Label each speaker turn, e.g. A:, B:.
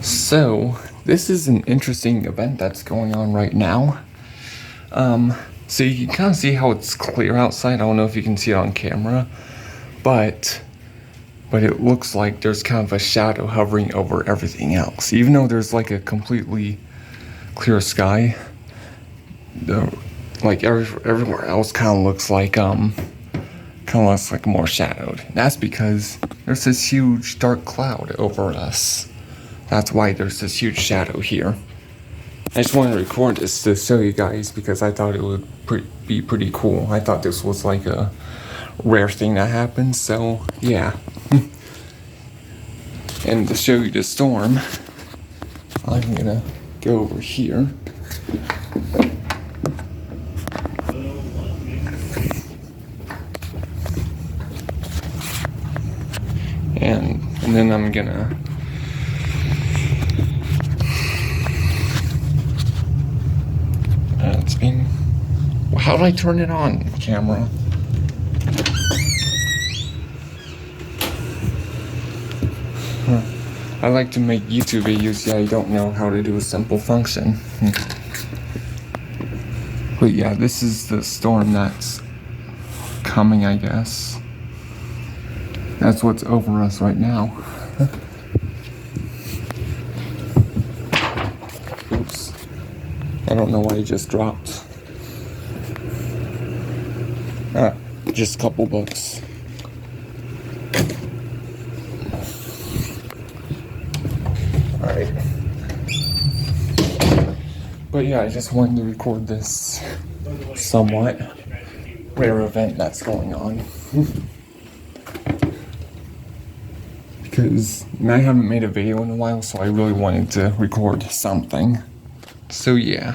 A: So, this is an interesting event that's going on right now. So you can kind of see how it's clear outside. I don't know if you can see it on camera, but it looks like there's kind of a shadow hovering over everything else. Even though there's like a completely clear sky, everywhere else kind of looks like more shadowed. That's because there's this huge dark cloud over us. That's why there's this huge shadow here. I just wanted to record this to show you guys because I thought it would be pretty cool. I thought this was like a rare thing that happens, so yeah. And to show you the storm, I'm gonna go over here. And then I'm gonna how do I turn it on, camera? I like to make YouTube videos, yeah, I don't know how to do a simple function. But yeah, this is the storm that's coming, I guess. That's what's over us right now. Oops. I don't know why it just dropped. Just a couple books. Alright. But yeah, I just wanted to record this somewhat rare event that's going on. Because I haven't made a video in a while, so I really wanted to record something. So yeah.